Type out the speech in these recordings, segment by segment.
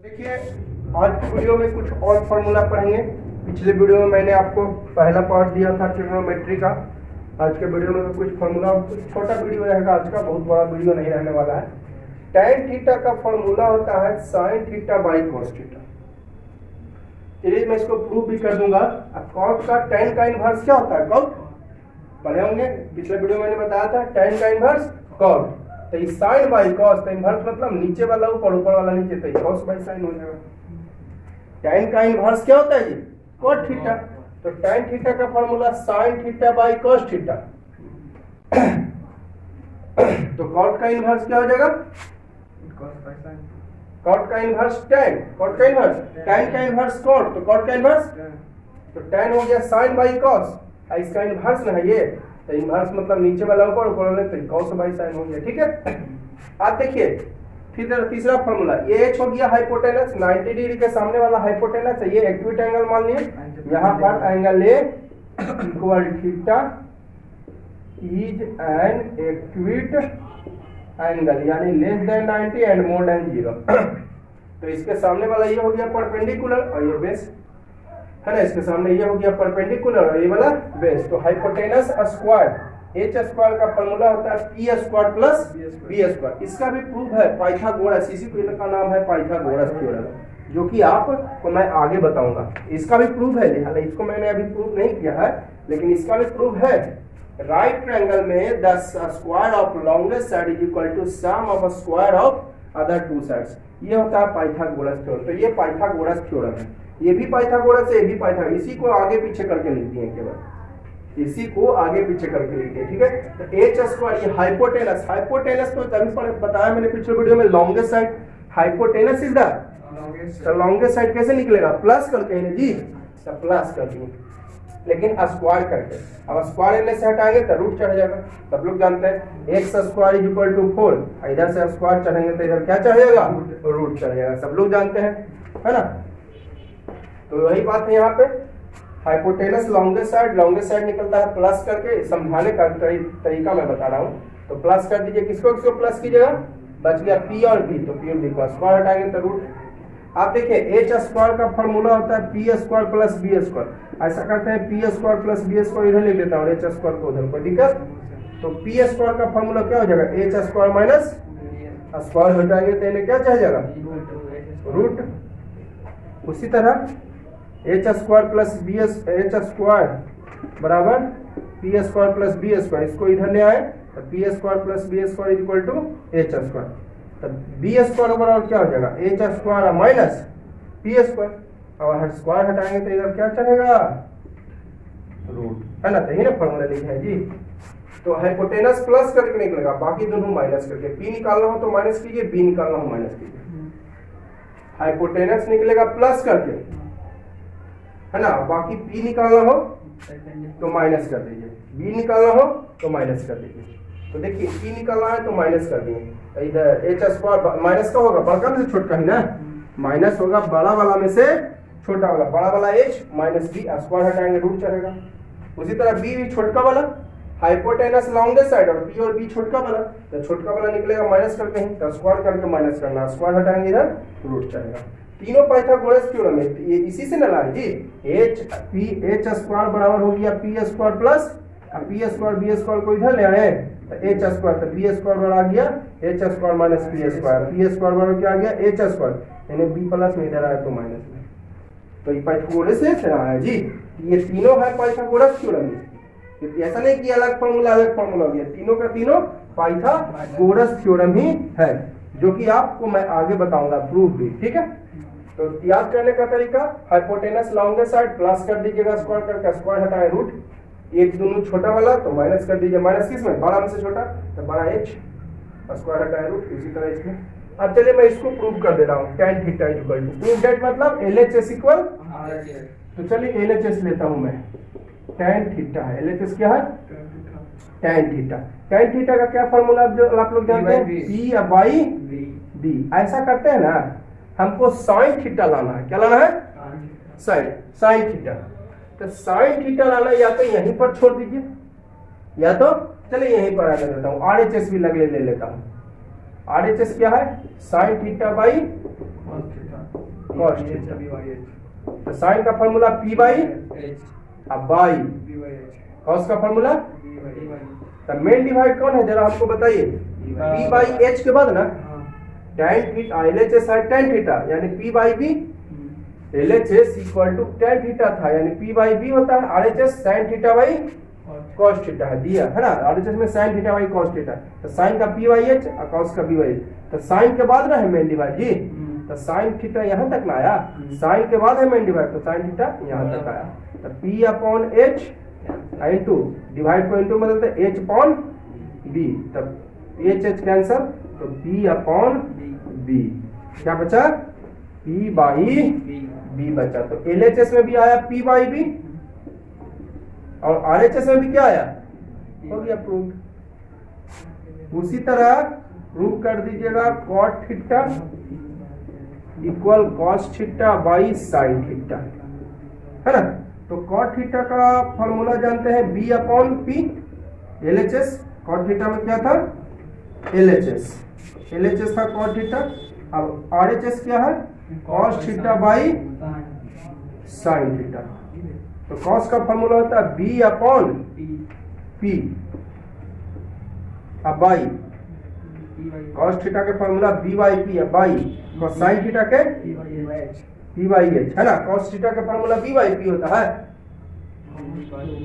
देखिए, आज की वीडियो में कुछ और फार्मूला पढ़ेंगे। पिछले वीडियो में मैंने आपको पहला पार्ट दिया था ट्रिग्नोमेट्री का। आज के वीडियो में कुछ फार्मूला, कुछ छोटा वीडियो रहेगा आज का, बहुत बड़ा वीडियो नहीं रहने वाला है। tan थीटा का फार्मूला होता है sin theta by cos theta. चलिए मैं इसको प्रूव भी कर दूंगा। अब cot का tan का इनवर्स क्या होता है? cot पढ़े होंगे, पिछले वीडियो में मैंने बताया था tan का इनवर्स cot। तो ये sin बाई cos का इनवर्स मतलब नीचे वाला ऊपर, ऊपर वाला नीचे, तो cos बाई sin हो जाएगा। tan का इनवर्स क्या होता है जी? cot theta. तो tan थीटा का formula sin theta by cos theta. तो cot का इनवर्स क्या हो जाएगा? cot का इनवर्स tan, cot का इनवर्स tan का इनवर्स cot, तो cot का इनवर्स तो tan हो गया sin बाई cos। इसका इनवर्स ना है ये, तो इनवर्स मतलब नीचे वाला ऊपर, ऊपर वाला तो cos बाई sin हो गया। ठीक है, आप देखिए फिर तीसरा फार्मूला, ये h हो गया हाइपोटेनस, 90 डिग्री के सामने वाला हाइपोटेनस है। ये एक्यूट एंगल मान लिए, यहाँ पर angle A equal theta is an acute angle, यानी less than 90 and more than 0। तो इसके सामने वाला ये हो गया परपेंडिकुलर और ये बेस है ना, इसके सामने ये हो गया परपेंडिकुलर और ये वाला बेस। तो हाइपोटेनस स्क्वायर h स्क्वायर का फार्मूला होता है p square plus b square. इसका भी प्रूफ है पाइथागोरस, इसी का नाम है पाइथागोरस थ्योरम, जो कि आपको मैं आगे बताऊंगा। इसका भी प्रूफ है, हालांकि इसको मैंने अभी प्रूफ नहीं किया है, लेकिन इसका भी प्रूफ है। राइट ट्रायंगल में the square of longest side is equal to sum of square of other two sides. ये होता है पाइथागोरस थ्योरम। तो ये पाइथागोरस थ्योरम है, ये भी पाइथागोरस है, ये भी पाइथागोरस। इसी को आगे पीछे करके लिखती है, केवल इसी को आगे पीछे करके लिखते हैं। ठीक है, तो एच स्क्वायर ये हाइपोटेनस, हाइपोटेनस तो तभी बताया मैंने पिछले वीडियो में, longest side hypotenuse is the longest side. कैसे निकलेगा? प्लस करके है जी, सब प्लस कर दिए, लेकिन स्क्वायर करके। अब स्क्वायर इनमें से हटाएंगे तो रूट चढ़ जाएगा, सब लोग जानते हैं। X square is equal to 4, इधर से स्क्वायर चढ़ेंगे तो इधर क्या चढ़ेगा? रूट चढ़ जाएगा, सब लोग जानते हैं, है ना। तो वही बात है यहाँ पे, हाइपोटेनस लॉन्गेस्ट साइड निकलता है प्लस करके। समझाने का तरीका मैं बता रहा हूँ। तो प्लस कर दीजिए, किसको किसको प्लस कीजिएगा? बच गया p और b, तो p और b को स्क्वायर हटाएंगे तो रूट। आप देखिए h स्क्वायर का फॉर्मूला होता है p square plus b square. ऐसा करते हैं p square plus b square इधर लिख देता हूँ, h स्क्वायर को उधर, कोई दिक्कत? तो p स्क्वायर का फॉर्मूला क्या हो जाएगा? h स्क्वायर माइनस स्क्वायर हटाएंगे तो इन्हें क्या चाहिए जाएगा? रूट। उसी तरह h square plus b h square बराबर p square plus b square, इसको इधर ले आए तो p square plus b square is equal to h square. तो b स्क्वायर बराबर क्या हो जाएगा? h square minus p square, और स्क्वायर हटाएंगे तो इधर क्या चलेगा? रूट, है ना। तो ये ना फॉर्मूला लिखा है जी। तो हाइपोटेनस प्लस करके निकलेगा, बाकी दोनों माइनस करके। p निकालना हो तो माइनस कीजिए, b निकालना हो माइनस कीजिए। हाइपोटेनस निकलेगा प्लस करके, है ना, बाकी p निकालना हो तो माइनस कर दीजिए, b निकालना हो तो माइनस कर दीजिए। तो देखिए p निकालना है तो माइनस कर दिए, तो इधर h स्क्वायर माइनस का होगा, बड़ा में से छोटा ही ना, माइनस होगा बड़ा वाला में से छोटा वाला, बड़ा वाला h माइनस b, स्क्वायर हटाएंगे रूट चढ़ेगा। उसी तरह b भी छोटका वाला, हाइपोटेनस लॉन्गेस्ट साइड और p और b छोटका वाला, तो छोटका वाला निकलेगा माइनस करके ही, तो स्क्वायर करके माइनस करना, स्क्वायर हटाएंगे इधर रूट चढ़ेगा। तीनों पाइथागोरस थ्योरम है, ये इसी से ना जी। h स्क्वायर बराबर हो गया p square plus p square b square को इधर ले आए तो h स्क्वायर, तो b स्क्वायर बराबर आ गया h square minus p square, p square बराबर क्या आ गया? h स्क्वायर, यानी b प्लस में इधर आया तो माइनस में। तो ये पाइथागोरस से रहा है जी। ये तीनों है पाइथागोरस थ्योरम। ऐसा नहीं कि अलग फार्मूला हो गया, तीनों का तीनों पाइथागोरस थ्योरम ही है, जो कि आपको मैं आगे बताऊंगा प्रूफ भी। ठीक है, तो याद करने का तरीका, हाइपोटेनस लॉन्गेस्ट साइड प्लस कर दीजिएगा स्क्वायर करके, स्क्वायर हटाए रूट, एक दोनों छोटा वाला तो माइनस कर दीजिए, माइनस किस में? बड़ा में से छोटा, तो बड़ा h, स्क्वायर हटाए रूट। इसी तरह इसमें अब चलिए मैं इसको प्रूव कर दे रहा हूँ। tan theta is equal to, prove that मतलब LHS इक्वल, तो चलिए LHS लेता हूँ मैं। tan थीटा है, LHS क्या है? tan theta. tan थीटा का क्या फॉर्मूला जो आप लोग जानते हैं? p by b। ऐसा करते हैं ना, हमको sin थीटा लाना है। क्या लाना है? sin theta. तो sin थीटा लाना, या तो यहीं पर छोड़ दीजिए, या तो चलिए यहीं पर आगे देता हूँ, RHS भी ले लेता हूँ। RHS क्या है? sin theta by cos theta. तो साइन का फॉर्मूला पी बाई अब बाई कॉस का फॉर्मूला। तो मेन डिवाइड कौन है जरा हमको बताइए। पी बाई एच के बाद ना tan थीटा LHS है tan थीटा यानी p by B. LHS equal to tan theta था यानी p बाई बी होता है। RHS sin theta by cos theta है दिया है ना। RHS में sin theta by cos theta. तो sin का p बाई एच और cos का b बाई एच। तो sin के बाद ना है मेन डिवाइड जी। तो sin थीटा यहाँ तक ना आया। sin के बाद है मेन डिवाइड तो sin थीटा यहाँ तक आया। तो p upon h into divide को इंटू बदलते h अपॉन b। तब h कैंसर तो b अपॉन b क्या बचा p बाई b बचा। तो LHS में भी आया p बाई b और RHS में भी क्या आया हो गया प्रूव। उसी तरह प्रूव कर दीजिएगा cot theta equal cos theta by sin theta है ना। तो cot थीटा का फॉर्मूला जानते हैं b upon p। LHS cot theta में क्या था LHS था cot थीटा। अब RHS क्या है cos theta by sin theta. तो cos का फॉर्मूला होता है b अपॉन p अब बाई cos थीटा के फॉर्मूला b बाई p अब बाई cos sin थीटा के p बाई h है ना। cos थीटा का फॉर्मूला b बाई p होता है।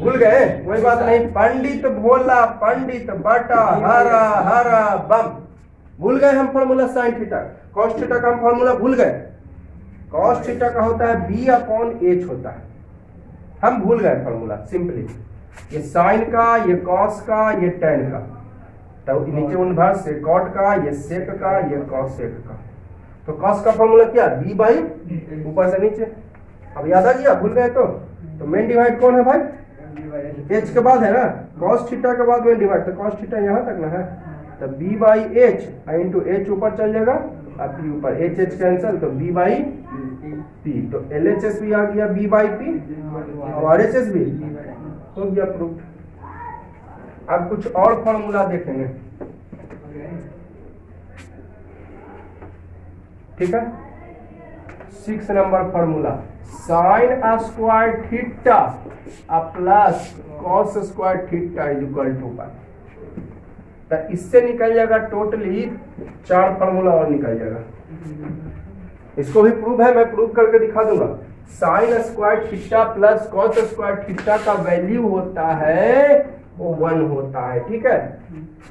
भूल गए कोई बात नहीं। पंडित भोला पंडित बटा हरा हरा बम। भूल गए हम formula sin theta. cos theta का हम फॉर्मूला भूल गए। cos थीटा का होता है b अपॉन h होता है। हम भूल गए फॉर्मूला सिंपली। ये sin का ये cos का ये tan का तो नीचे इनवर्स से cot का ये sec का ये cos sec का। तो cos का फॉर्मूला क्या b बाई ऊपर से नीचे। अब याद आ गया भूल गए तो मेन डिवाइड कौन है भाई h के बाद है ना। cos थीटा के बाद मेन डिवाइड तो cos थीटा यहाँ तक ना है। तो b by h into h ऊपर चल जाएगा अब p ऊपर h कैंसिल तो b बाई p। तो LHS भी आ गया b बाई p और RHS भी हो गया प्रूफ। अब कुछ और फॉर्मूला देखेंगे ठीक है। 6 number formula sine square theta plus cos square theta is equal to pi. तो इससे निकल जाएगा टोटली 4 फॉर्मूला और निकल जाएगा। इसको भी प्रूफ है मैं प्रूफ करके दिखा दूंगा। Sign square theta plus cos square theta का वैल्यू होता है वो 1 होता है ठीक है।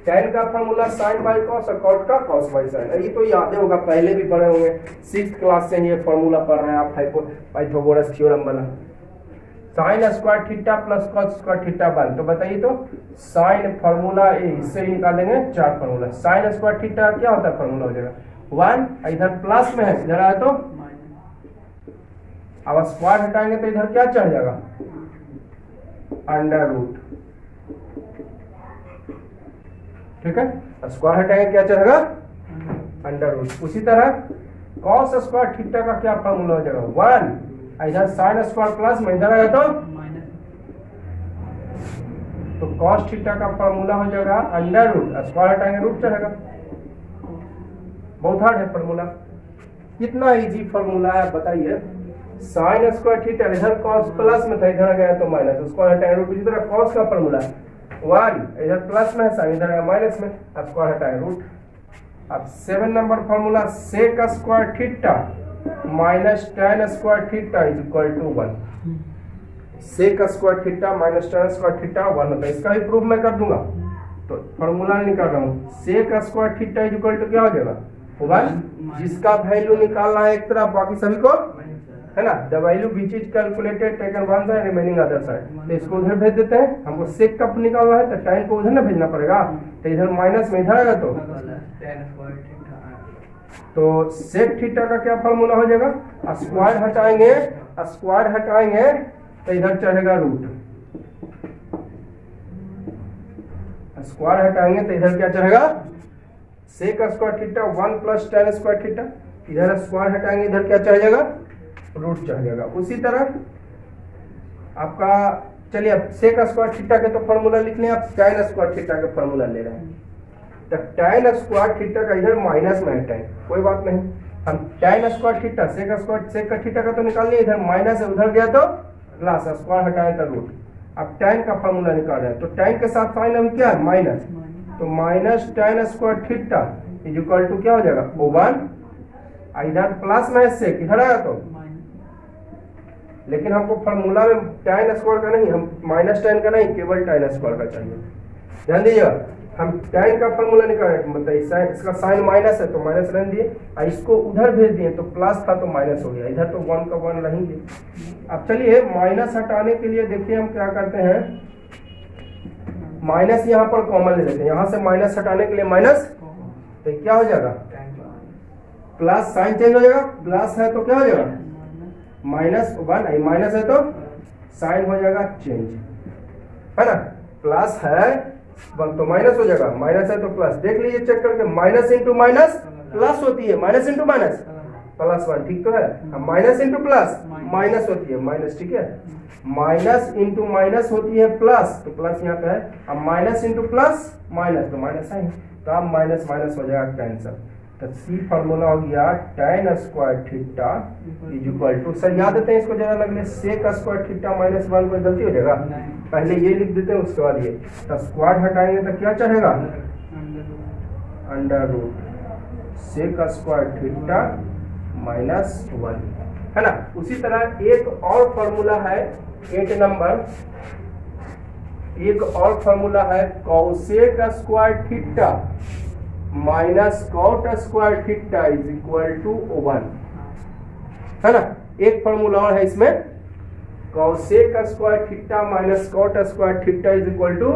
tan का फॉर्मूला sin बाई cos और cot का cos बाई sin। ये तो याद होगा पहले भी पढ़े होंगे 6th क्लास से ये फॉर्मूला पढ़ रहे हैं आप पाइथागोरस थ्योरम वाला। sin square theta plus cos square theta 1। तो बताइए तो sin फॉर्मूला इससे ही निकालेंगे 4 फॉर्मूला। sin स्क्वायर थीटा क्या होता है फॉर्मूला हो जाएगा 1 इधर प्लस में है इधर आया तो अब स्क्वायर हटाएंगे तो इधर क्या चढ़ जाएगा अंडर रूट ठीक है। स्क्वायर हटाएंगे क्या चढ़ेगा अंडर रूट। उसी तरह cos स्क्वायर थीटा का क्या फॉर्मूला हो जाएगा 1 इधर sin स्क्वायर प्लस में इधर आया तो cos थीटा का फॉर्मूला हो जाएगा अंडर रूट स्क्वायर हटाएंगे रूट चढ़ेगा। बहुत हार्ड है फॉर्मूला। कितना इजी फॉर्मूला है बताइए। sin स्क्वायर थीटा इधर cos प्लस में था इधर गया तो माइनस स्क्वायर हटाएंगे रूट। इसी तरह cos का फॉर्मूला 1 इधर प्लस में है sin इधर है माइनस में स्क्वायर हटाएंगे रूट। अब 7 number formula sec square theta minus tan square theta is equal to 1। sec square theta minus tan square theta 1 होता है। इसका भी प्रूफ मैं कर दूंगा तो फॉर्मूला निकाल रहा हूँ। sec square theta is equal to क्या हो जाएगा 1 जिसका वैल्यू निकालना है एक तरफ बाकी सभी को है ना। The value which is calculated taken one side remaining other side. तो इसको उधर भेज देते हैं। हमको sec कब निकालना है तो tan को उधर ना भेजना पड़ेगा तो इधर माइनस में इधर आएगा तो sec थीटा का क्या फॉर्मूला हो जाएगा स्क्वायर हटाएंगे तो इधर चढ़ेगा रूट। स्क्वायर हटाएंगे तो इधर क्या चढ़ेगा sec square theta 1 plus tan square theta. इधर स्क्वायर हटाएंगे इधर क्या चढ़ जाएगा रूट चढ़ जाएगा। उसी तरह आपका चलिए अब sec स्क्वायर थीटा के तो फॉर्मूला लिख लें। आप tan स्क्वायर थीटा का फॉर्मूला ले रहे हैं तो tan स्क्वायर थीटा का इधर माइनस में है tan कोई बात नहीं हम tan स्क्वायर थीटा सेक का थीटा का तो निकाल लिया, इधर माइनस है उधर गया तो प्लस, स्क्वायर हटाए तो रूट। अब tan का फॉर्मूला निकाल रहे हैं तो tan के साथ साइन अभी क्या है माइनस, तो minus tan square theta is equal to क्या हो जाएगा O1, इधर प्लस में सेक इधर आया तो, लेकिन हमको फॉर्मूला में tan स्क्वायर का नहीं, हम माइनस tan का नहीं केवल tan स्क्वायर का चाहिए। ध्यान दीजिएगा, हम tan का फॉर्मूला निकाल रहे हैं, मतलब इसका साइन माइनस है तो माइनस रहने दिए, इसको उधर भेज दिए तो प्लस था तो माइनस हो गया, इधर तो 1 का 1 रहेंगे। अब चलिए माइनस हटाने के लिए देखिए हम क्या करते हैं, माइनस यहाँ पर कॉमन ले लेते हैं, यहाँ से माइनस हटाने के लिए माइनस, तो क्या हो जाएगा प्लस, साइन चेंज हो जाएगा, प्लस है तो क्या हो जाएगा -1, माइनस है तो साइन हो जाएगा चेंज, है ना, प्लस है 1 तो माइनस हो जाएगा, माइनस है तो प्लस। देख लीजिए चेक करके, माइनस इंटू माइनस प्लस होती है, माइनस इंटू माइनस +1, ठीक तो है। अब माइनस इंटू प्लस माइनस होती है माइनस, ठीक है, माइनस इंटू माइनस होती है प्लस, तो प्लस यहाँ पे है, अब माइनस इंटू प्लस माइनस तो माइनस है, तो अब माइनस माइनस हो जाएगा कैंसिल, तो सी फॉर्मूला हो गया tan square theta is equal to, sir याद देते हैं इसको जरा लगने, सेक स्क्वायर थीटा -1, कोई गलती हो जाएगा, पहले ये लिख देते हैं उसके बाद ये, तो स्क्वायर हटाएंगे तो क्या चढ़ेगा under root sec square theta -1, है ना। उसी तरह एक और फॉर्मूला है 8 नंबर, एक और फॉर्मूला है cosec square theta minus cot square theta is equal to 1, है ना। एक फॉर्मूला और है इसमें, cosec square theta minus cot square theta is equal to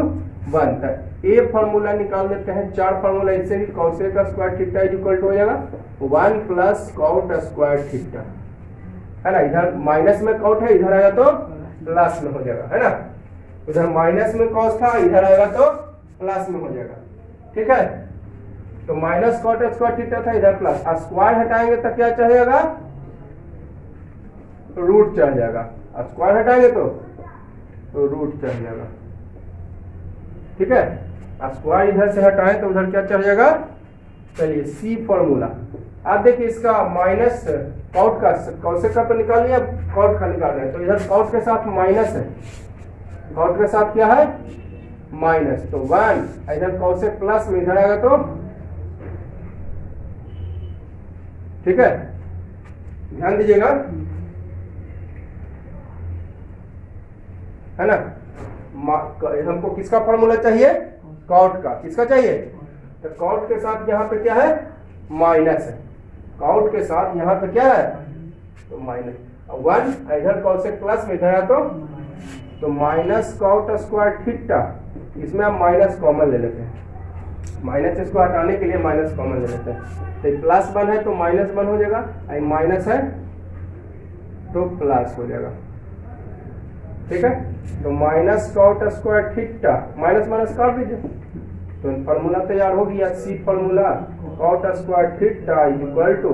1, ये फॉर्मूला निकाल देते हैं, 4 फॉर्मूला इससे भी, cosec square theta is equal to हो जाएगा 1 प्लस कॉट स्क्वायर थीटा, है ना, इधर माइनस में कॉट है, इधर आएगा तो प्लस में हो जाएगा, है ना, उधर माइनस में कॉस था, इधर आएगा तो प्लस में हो जाएगा, ठीक है। तो माइनस कॉट स्क्वायर थीटा था, इधर प्लस, स्क्वायर हटाएंगे तो क्या चाहिएगा रूट चढ़ जाएगा, स्क्वायर हटाएंगे तो रूट चढ़ जाएगा, ठीक है। स्क्वायर इधर से हटाएं तो उधर क्या चढ़ जाएगा, चलिए सी फॉर्मूला। आप देखिए इसका माइनस कॉट का, कॉसेक का तो निकाल लिया, कॉट का निकाल रहे हैं, तो इधर कॉट के साथ माइनस है, कॉट के साथ क्या है माइनस, तो 1, इधर कॉसेक प्लस में इधर आएगा तो, ठीक है, ध्यान दीजिएगा, है ना। हमको किसका फॉर्मूला चाहिए, कॉट का, किसका चाहिए, तो कॉट के साथ यहाँ पे क्या है माइनस है, कॉट के साथ यहाँ पे क्या है तो माइनस, 1 इधर कॉसेक प्लस में इधर आया तो माइनस कॉट स्क्वायर थीटा, इसमें हम माइनस कॉमन ले लेते हैं, माइनस इसको हटाने के लिए माइनस कॉमन ले लेते हैं, तो +1 है तो -1 हो जाएगा, माइनस है तो प्लस हो जाएगा, ठीक है। तो minus cot square theta minus minus काट दीजिए, तो फॉर्मूला तैयार हो गया, see formula cot square theta is equal to,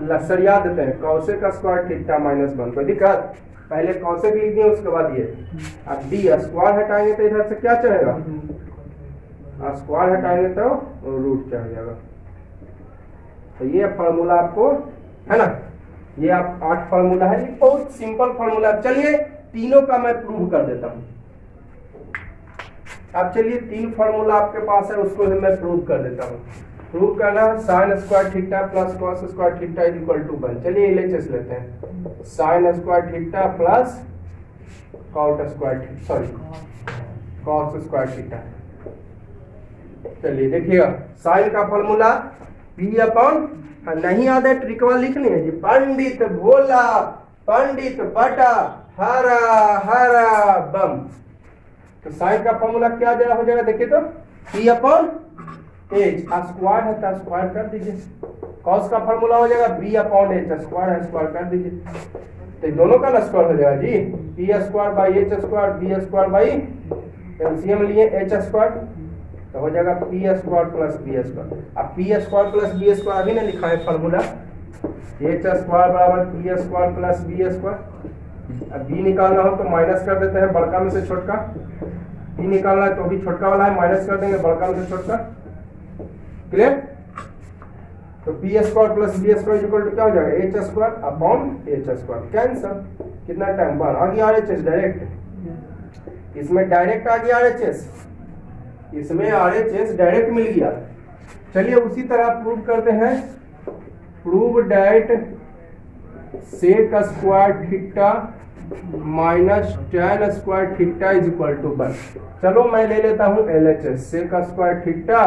लक्ष्य याद देते हैं, कॉसेक स्क्वायर थीटा -1, कोई दिक्कत, पहले कॉसेक लिख दिए उसके बाद ये, अब डी स्क्वायर हटाएंगे तो इधर से क्या चढ़ेगा, स्क्वायर हटाएंगे तो रूट चढ़ जाएगा, तो ये फॉर्मूला आपको, है ना, ये आप 8 फॉर्मूला है, ये बहुत सिंपल फॉर्मूला। चलिए तीनों का मैं प्रूव कर देता हूं, अब चलिए 3 फॉर्मूला आपके पास है, उसको भी मैं प्रूव कर देता हूं। प्रूव करना, sine square theta plus cos square theta is equal to 1, चलिए एलएचएस लेते हैं, sine square theta plus cot square, sorry cos square theta. चलिए देखिएगा, साइन का फॉर्मूला P/, नहीं याद है ट्रिकवा लिखनी है जी, पंडित भोला पंडित बटा हरा हरा बम, तो साइन का फॉर्मूला क्या हो जाएगा, देखिए तो P/H, स्क्वायर है तो स्क्वायर कर दीजिए, कॉस का फॉर्मूला हो जाएगा B/H, स्क्वायर है स्क्वायर कर दीजिए, तो दोनों का स्क्वायर हो जाएगा जी, P² / H² B² एलसीएम लिए H², तो हो जाएगा P² प्लस B²। अब P² प्लस B² अभी ना लिखा है फॉर्मूला, H² बराबर P² प्लस B²। अब B निकालना हो तो माइनस कर देते हैं बड़का में से छोटका, B निकालना है तो भी छोटका वाला है माइनस कर देंगे बड़का में से छोटका, क्लियर। तो P square plus B square equal to क्या हो जाएगा, H square upon H square, cancel. कितना टाइम बाद आ गया RHS डायरेक्ट, इसमें डायरेक्ट आ गया RHS, इसमें RHS डायरेक्ट मिल गया। चलिए उसी तरह प्रूव करते हैं, prove that sec square theta minus tan square theta is equal to 1। चलो मैं ले लेता हूं LHS, sec square theta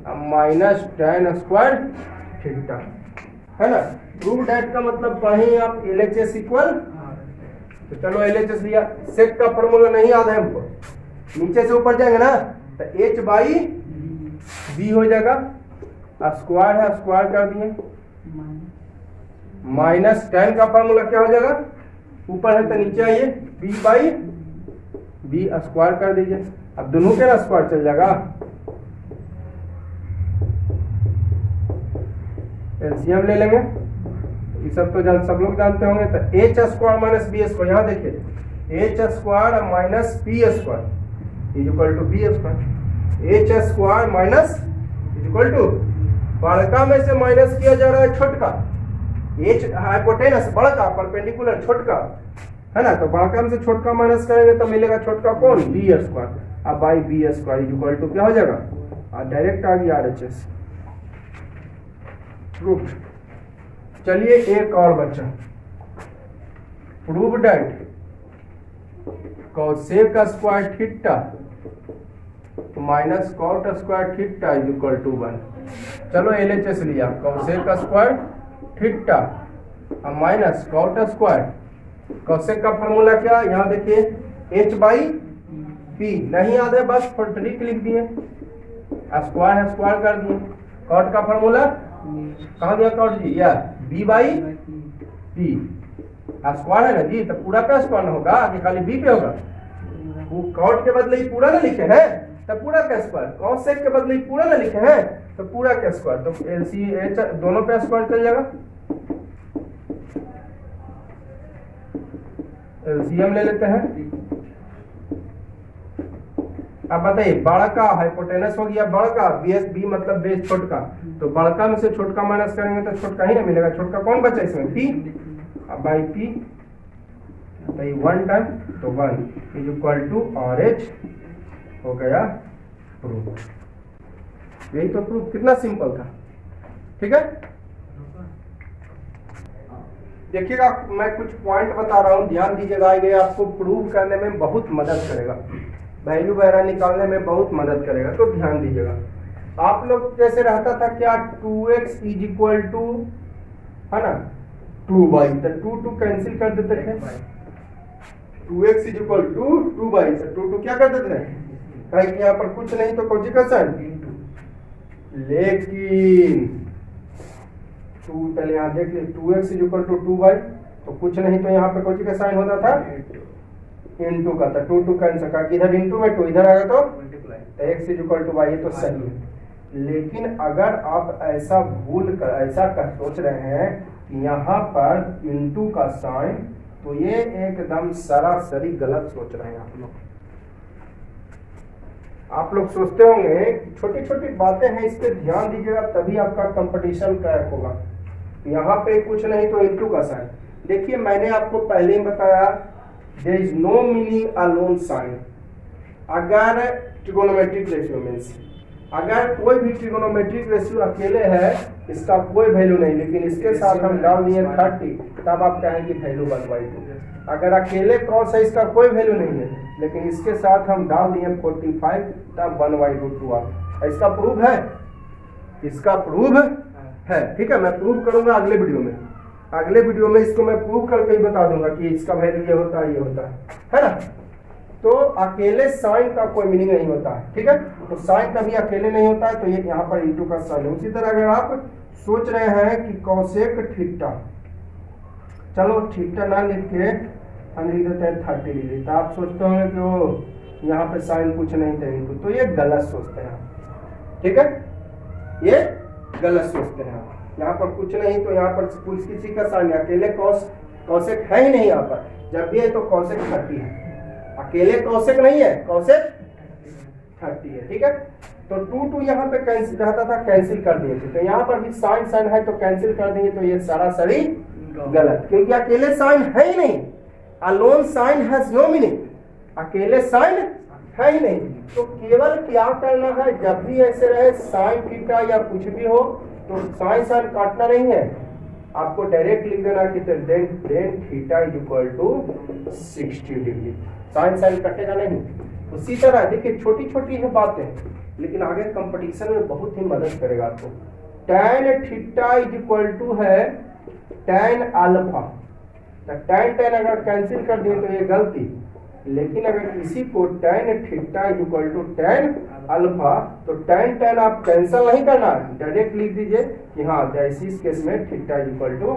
minus tan square theta, है ना। प्रूव डैट का मतलब पढ़े आप LHS इक्वल, तो चलो LHS लिया, सेक का फॉर्मूला नहीं याद है हमको, नीचे से ऊपर जाएंगे ना तो h बाई बी हो जाएगा, स्क्वायर है स्क्वायर कर दिए, माइनस tan का फॉर्मूला क्या हो जाएगा, ऊपर है तो नीचे आइए, b बाई बी स्क्वायर कर दीजिए। अब दोनों के ना स्क्वायर चल जाएगा, एलसीएम ले लेंगे, ये सब तो सब लोग जानते होंगे। तो H square minus B square, यहाँ देखिए H square minus P square is equal to B square, H square minus is equal to, बड़का में से माइनस किया जा रहा है छोटका, एच हाइपोटेनस बड़का परपेंडिकुलर छोटका, है ना। तो बड़का में से छोटका माइनस करेंगे तो मिलेगा छोटका कौन, बी स्क्वायर, अब by B square is equal to क्या हो जाएगा, और डायरेक्ट आ गया RHS प्रूफ। चलिए एक और बच्चा, prove that cosec square theta minus cot square theta is equal to 1। चलो LHS लिया, cosec square theta minus cot square, cosec का फॉर्मूला क्या, यहाँ देखिए h बाई पी, नहीं याद है बस ट्रिक लिख दिए, स्क्वायर है स्क्वायर कर दिए, कॉट का फॉर्मूला कहाँ गया कॉट जी, या b बाई पी, स्क्वायर है ना जी, तो पूरा पे स्क्वायर ना होगा, आगे खाली b पे होगा, वो कॉट के बदले ही पूरा ना लिखे हैं तो पूरा का स्क्वायर, कोसेक के बदले ही पूरा ना लिखे हैं तो पूरा का स्क्वायर, तो LCH दोनों पे स्क्वायर चल जाएगा, LCM ले लेते हैं। अब बताइए बड़का हाइपोटेनस हो गया, बड़का बी मतलब बेस छोटका, तो बड़का में से छोटका माइनस करेंगे तो छोटका ही ना मिलेगा, छोटका कौन बचा इसमें, पी, अब बाई पी तो ये 1 टाइम तो 1 इज इक्वल टू RH हो गया प्रूफ। यही तो प्रूफ, कितना सिंपल था, ठीक है। देखिएगा मैं कुछ पॉइंट बता रहा हूँ, ध्यान दीजिएगा, ये आपको प्रूव करने में बहुत मदद करेगा, वैल्यू वगैरह निकालने में बहुत मदद करेगा, तो ध्यान दीजिएगा। आप लोग जैसे रहता था क्या 2x इज इक्वल टू, है ना 2y, तो 2 कैंसिल कर देते थे, 2x is equal to 2y, तो 2 क्या कर देते थे, कहीं यहाँ पर कुछ नहीं तो कौन सी का साइन, लेकिन 2 पहले यहाँ देख लिए, 2x is equal to 2y, तो कुछ नहीं तो यहाँ पे कौन सी का साइन होता था, इनटू का, था 2 कैंसिल का, इधर इनटू में 2 इधर आएगा तो x is equal to y, ये तो सही है। लेकिन अगर आप ऐसा भूल कर ऐसा सोच रहे हैं कि यहाँ पर इनटू का साइन, तो ये एकदम सरासरी गलत सोच रहे हैं आप लोग। आप लोग सोचते होंगे छोटी छोटी बातें हैं, इस पे ध्यान दीजिएगा तभी आपका कंपटीशन क्रैक होगा। यहाँ पे कुछ नहीं तो इनटू का साइन, देखिए मैंने आपको पहले ही बताया there is no meaning alone sine. अगर ट्रिगोनोमेट्रिक रेशियो मीन्स अगर कोई भी ट्रिगोनोमेट्रिक रेशियो अकेले है इसका कोई वैल्यू नहीं, लेकिन इसके साथ हम डाल दिए 30, तब आप कहेंगे वैल्यू 1/2। अगर अकेले क्रॉस है इसका कोई वैल्यू नहीं है, लेकिन इसके साथ हम डाल दिए 45, तब 1/2 आ। इसका प्रूफ है, इसका प्रूफ है, ठीक है। मैं प्रूफ करूंगा अगले वीडियो में, अगले वीडियो में इसको मैं प्रूफ करके ही बता दूंगा कि इसका वैल्यू ये होता है, ये होता है ना। तो अकेले साइन का कोई मीनिंग नहीं होता है, ठीक है। तो साइन कभी अकेले नहीं होता है, तो ये यहाँ पर इनटू का साइन है। उसी तरह अगर आप सोच रहे हैं कि कोसेक थीटा, चलो थीटा ना लिख के हम लिख देते हैं 30 डिग्री, तो आप सोचते होंगे कि वो यहाँ पे साइन कुछ नहीं था इनटू, तो ये गलत सोचते हैं, ठीक है, ये गलत सोचते हैं। यहाँ पर कुछ नहीं तो यहाँ पर कुछ किसी का साइन है, अकेले कोसेक है ही नहीं यहाँ पर, जब भी है तो कोसेक 30 है, अकेले कोसेक नहीं है, कोसेक 30 है, ठीक है। तो 2 यहाँ पे कैंसिल रहता था, कैंसिल कर दिए थे। तो यहाँ पर भी साइन साइन है तो कैंसिल कर देंगे, तो ये सरासरी गलत, क्योंकि अकेले साइन है ही नहीं। Alone sine has no meaning, अकेले साइन है ही नहीं। तो केवल क्या करना है, जब भी ऐसे रहे साइन थीटा या कुछ भी हो तो साइन साइन काटना नहीं है, आपको डायरेक्ट लिख देना कि then theta is equal to 60 degree. Sine sine कटेगा नहीं। उसी तरह देखिए छोटी छोटी है बातें, लेकिन आगे कंपटीशन में बहुत ही मदद करेगा आपको। tan theta is equal to है tan अल्फा। तो tan अगर कैंसिल कर दिए तो ये गलती, लेकिन अगर इसी को tan theta is equal to tan alpha, तो tan आप कैंसिल नहीं करना, डायरेक्ट लिख दीजिए कि हाँ जैसे इस केस में theta is equal to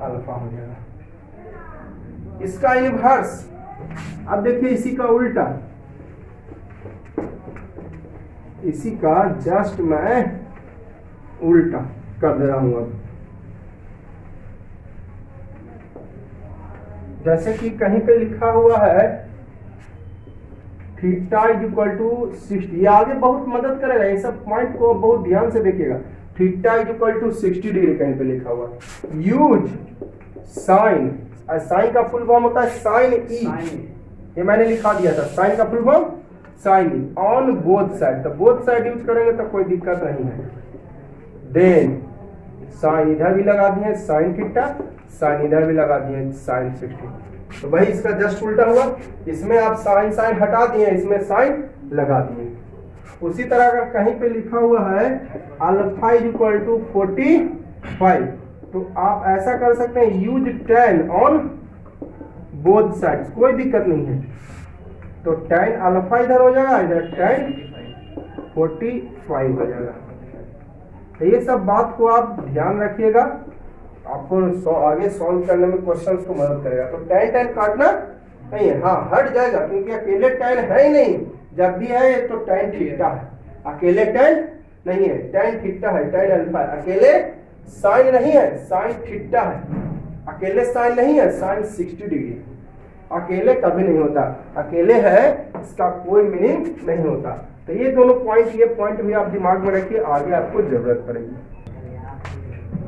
alpha हो जाएगा। इसका इनवर्स, अब देखिए इसी का उल्टा, इसी का जस्ट मैं उल्टा कर दे रहा हूं। अब जैसे कि कहीं पे लिखा हुआ है थीटा इज इक्वल टू 60, ये आगे बहुत मदद करेगा, ये सब पॉइंट को बहुत ध्यान से देखिएगा। Theta is equal to 60 degree कहीं पे लिखा हुआ है। यूज साइन, साइन का फुल फॉर्म होता है साइन ई, ये मैंने लिखा दिया था, साइन का full form sine e on both side. तो बोथ साइड यूज करेंगे तो कोई दिक्कत नहीं है। देन साइन इधर भी लगा दिए साइन थीटा, साइन इधर भी लगा दिए साइन 60। तो भाई इसका जस्ट उल्टा हुआ, इसमें आप साइन साइन हटा दिए, इसमें साइन लगा दिए। उसी तरह अगर कहीं पे लिखा हुआ है अल्फा इज इक्वल टू 45, तो आप ऐसा कर सकते हैं use tan on both sides, कोई दिक्कत नहीं है। तो tan अल्फा इधर हो जाएगा, इधर tan 45 हो जाएगा। तो ये सब बात को आप ध्यान रखिएगा, आपको आगे सॉल्व करने में क्वेश्चंस को मदद करेगा। तो tan काटना नहीं है, हाँ हट जाएगा, क्योंकि अकेले tan है ही नहीं, जब भी है तो tan थीटा है, अकेले tan नहीं है, tan थीटा है, tan अल्फा है। अकेले साइन नहीं है, साइन थीटा है। अकेले साइन नहीं है, साइन 60 डिग्री। अकेले कभी नहीं होता, अकेले है इसका कोई मीनिंग नहीं होता। तो ये दोनों पॉइंट, ये पॉइंट भी आप दिमाग में रखिए, आगे आपको जरूरत पड़ेगी।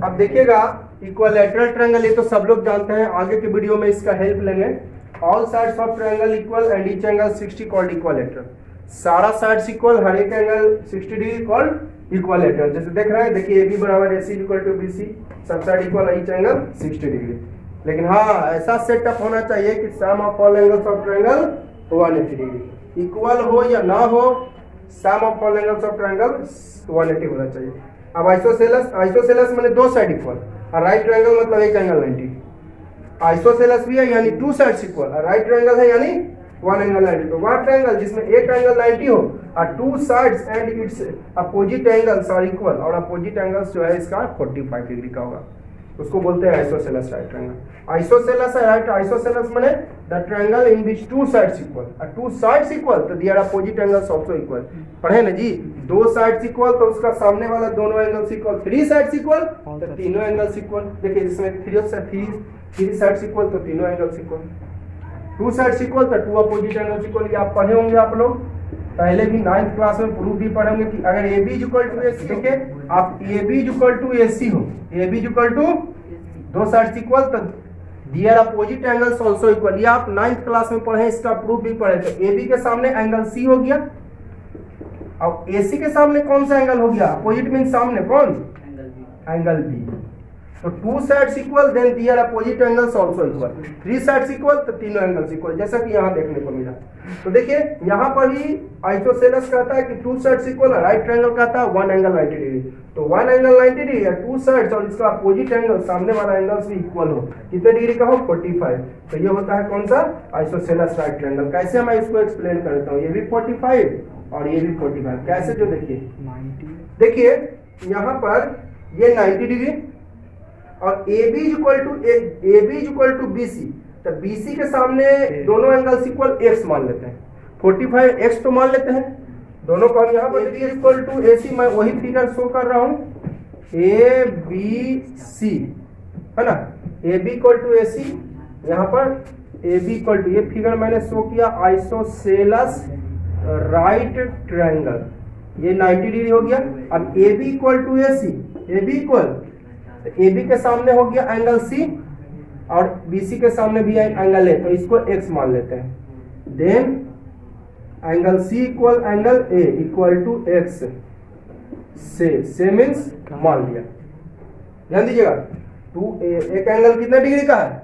अब देखिएगा इक्विलैटरल ट्रायंगल, ये तो सब लोग जानते हैं, आगे के वीडियो में इसका हेल्प लेंगे। All sides of triangle equal and each angle 60 called equilateral. सारा साइड्स इक्वल, हर एक एंगल 60 डिग्री कॉल्ड इक्विलैटरल। जैसे देख रहे हैं, देखिए AB बराबर AC इक्वल टू BC, सब side equal, each angle 60 degree. लेकिन हाँ ऐसा सेटअप होना चाहिए कि sum of all angles of triangle 180 degree. Equal हो या ना हो, sum of all angles of triangle 180 होना चाहिए। अब आइसोसेलेस, आइसोसेलेस माने दो साइड इक्वल, और राइट ट्रायंगल मतलब एक एंगल 90। आइसोसेलेस भी है यानी टू साइड्स इक्वल, और राइट ट्रायंगल है यानी वन एंगल 90। तो वह ट्रायंगल जिसमें एक एंगल 90 हो और two sides and its opposite angles are equal, और अपोजिट एंगल्स जो है इसका 45 डिग्री का होगा, उसको बोलते हैं आइसोसेलेस राइट ट्रायंगल। आइसोसेलेस है राइट, आइसोसेलेस माने the triangle in which two sides equal, और टू साइड्स इक्वल तो their opposite angles also equal. पढ़े ना जी, दो साइड्स इक्वल तो उसका सामने वाला दोनों angles equal, three sides equal तो तीनों एंगल्स इक्वल। देखिए इसमें थ्री साइड्स इक्वल तो तीनों angles equal, to sides equal तो टू अपोजिट एंगल्स इक्वल। ये आप पढ़े होंगे, आप लोग पहले भी 9th क्लास में प्रूफ भी पढ़ेंगे कि अगर AB इक्वल टू AC, देखिए आप AB इक्वल टू AC हो, AB इक्वल टू दो साइड्स इक्वल तो दियर अपोजिट एंगल्स आल्सो इक्वल, ये आप 9th क्लास में पढ़े, इसका प्रूफ भी पढ़े। तो AB के सामने एंगल C हो गया, अब AC के सामने कौन सा एंगल हो गया, अपोजिट मीन सामने कौन, एंगल B। तो two sides equal then their opposite angles also equal, three sides equal तो तीनों एंगल्स इक्वल, जैसा कि यहाँ देखने को मिला। तो देखिए यहाँ पर ही आइसोसेलेस कहता है कि to sides equal, right triangle कहता है वन एंगल 90 डिग्री। तो वन एंगल 90 डिग्री या टू साइड्स और इसका अपोजिट एंगल सामने वाला एंगल्स भी इक्वल हो, कितने डिग्री का हो, 45। तो ये होता है कौन सा, आइसोसेलेस राइट ट्रायंगल। कैसे मैं इसको एक्सप्लेन करता हूँ, ये भी 45 और ये भी 45, कैसे, जो देखिए यहाँ पर ये 90 डिग्री और AB इक्वल टू BC, तो BC के सामने दोनों एंगल्स इक्वल x मान लेते हैं, 45 x तो मान लेते हैं दोनों को हम। यहाँ पर AB इक्वल टू AC, मैं वही फिगर शो कर रहा हूँ, ABC है ना, AB इक्वल टू AC, यहाँ पर AB इक्वल टू, ये फिगर मैंने शो किया आइसोसेलेस राइट ट्रायंगल। ये 90 डिग्री हो गया। अब A B equal to A C, A B equal, तो ए बी के सामने हो गया एंगल सी और बी सी के सामने भी एंगल है, तो इसको एक्स मान लेते हैं। Then angle C equal angle A equal to x, से मीन्स मान लिया। ध्यान दीजिएगा, एक एंगल कितने डिग्री का है,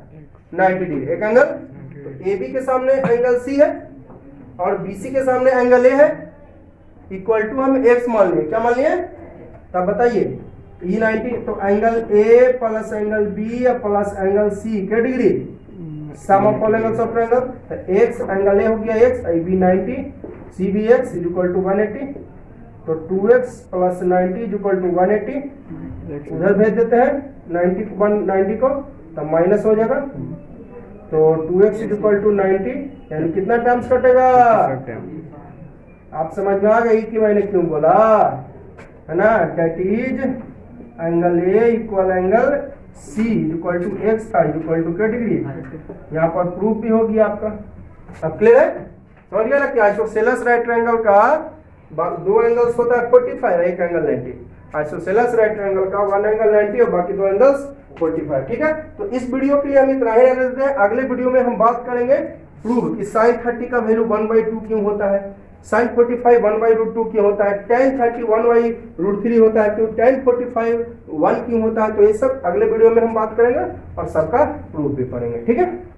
90 डिग्री एक एंगल। तो ए बी के सामने एंगल सी है और बी सी के सामने एंगल ए है, इक्वल टू हम एक्स मान लिए। क्या मान लिए, तब बताइए, ई 90, तो angle A plus angle B plus angle C के degree, sum of all angles of triangle. तो एक्स एंगल ए हो गया X, I B 90, C B X is equal to 180, तो 2x plus 90 is equal to 180, उधर भेज देते हैं 90 को, तो माइनस हो जाएगा। तो 2x इज इक्वल टू 90, यानी कितना टर्म्स कटेगा, आप समझ में आ गई कि मैंने क्यों बोला, है ना। That is angle A equal angle C equal to x equal to क्या डिग्री। यहाँ पर प्रूफ भी होगी आपका। अब क्लियर है, समझ गया ना कि आइसोसेलेस राइट ट्रायंगल का दो एंगल्स होता है 45, एक एंगल 90। आइसोसेलेस राइट ट्रायंगल का वन एंगल 90 और बाकी दो एंगल्स 45। ठीक है, तो इस वीडियो के लिए हम इतना ही रख देते हैं। अगले वीडियो में हम बात करेंगे प्रूव कि sin 30 का वैल्यू 1/2 क्यों होता है, sin 45 1/√2 क्यों होता है, tan 30 1/√3 होता है क्यों, tan 45 1 क्यों होता है। तो ये सब अगले वीडियो में हम बात करेंगे और सबका प्रूफ भी पढ़ेंगे। ठीक है।